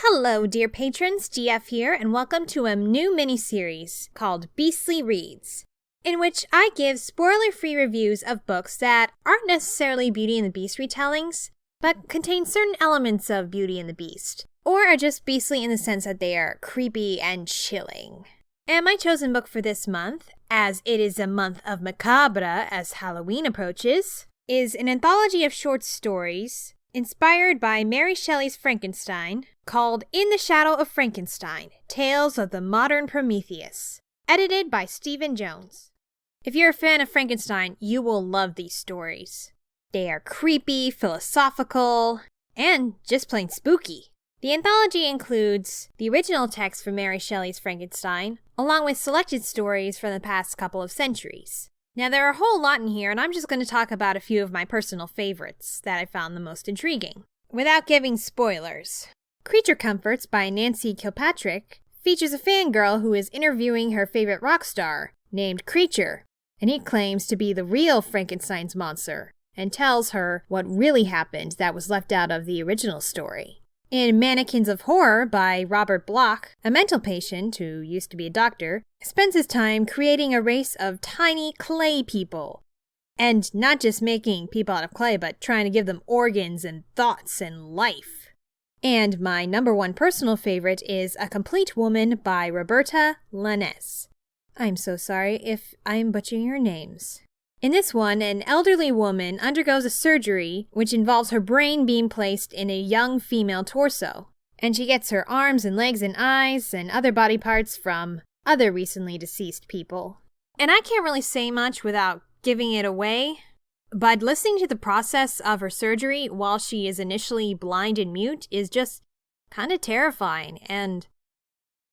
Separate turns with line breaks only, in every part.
Hello, dear patrons, GF here, and welcome to a new mini-series called Beastly Reads, in which I give spoiler-free reviews of books that aren't necessarily Beauty and the Beast retellings, but contain certain elements of Beauty and the Beast, or are just beastly in the sense that they are creepy and chilling. And my chosen book for this month, as it is a month of macabre as Halloween approaches, is an anthology of short stories inspired by Mary Shelley's Frankenstein, called In the Shadow of Frankenstein, Tales of the Modern Prometheus, edited by Stephen Jones. If you're a fan of Frankenstein, you will love these stories. They are creepy, philosophical, and just plain spooky. The anthology includes the original text from Mary Shelley's Frankenstein, along with selected stories from the past couple of centuries. Now, there are a whole lot in here, and I'm just going to talk about a few of my personal favorites that I found the most intriguing, without giving spoilers. Creature Comforts by Nancy Kilpatrick features a fangirl who is interviewing her favorite rock star, named Creature, and he claims to be the real Frankenstein's monster, and tells her what really happened that was left out of the original story. In Mannequins of Horror by Robert Bloch, a mental patient who used to be a doctor spends his time creating a race of tiny clay people. And not just making people out of clay, but trying to give them organs and thoughts and life. And my number one personal favorite is A Complete Woman by Roberta Lanes. I'm so sorry if I'm butchering your names. In this one, an elderly woman undergoes a surgery which involves her brain being placed in a young female torso, and she gets her arms and legs and eyes and other body parts from other recently deceased people. And I can't really say much without giving it away, but listening to the process of her surgery while she is initially blind and mute is just kind of terrifying and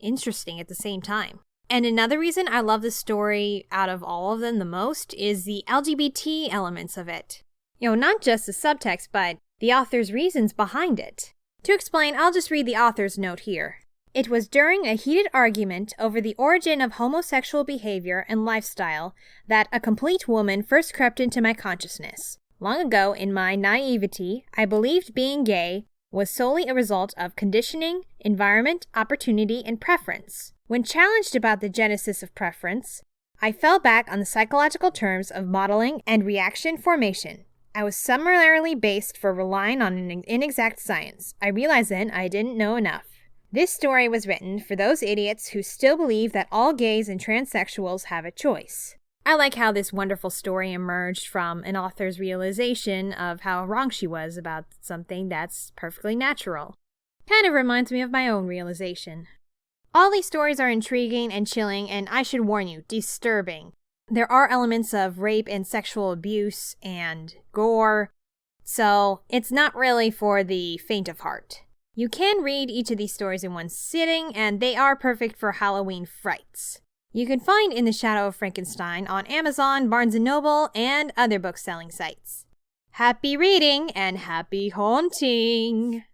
interesting at the same time. And another reason I love this story out of all of them the most is the LGBT elements of it. Not just the subtext, but the author's reasons behind it. To explain, I'll just read the author's note here. It was during a heated argument over the origin of homosexual behavior and lifestyle that A Complete Woman first crept into my consciousness. Long ago, in my naivety, I believed being gay was solely a result of conditioning, environment, opportunity, and preference. When challenged about the genesis of preference, I fell back on the psychological terms of modeling and reaction formation. I was summarily based for relying on an inexact science. I realized then I didn't know enough. This story was written for those idiots who still believe that all gays and transsexuals have a choice. I like how this wonderful story emerged from an author's realization of how wrong she was about something that's perfectly natural. Kind of reminds me of my own realization. All these stories are intriguing and chilling, and I should warn you, disturbing. There are elements of rape and sexual abuse and gore, so it's not really for the faint of heart. You can read each of these stories in one sitting, and they are perfect for Halloween frights. You can find In the Shadow of Frankenstein on Amazon, Barnes & Noble, and other book-selling sites. Happy reading and happy haunting!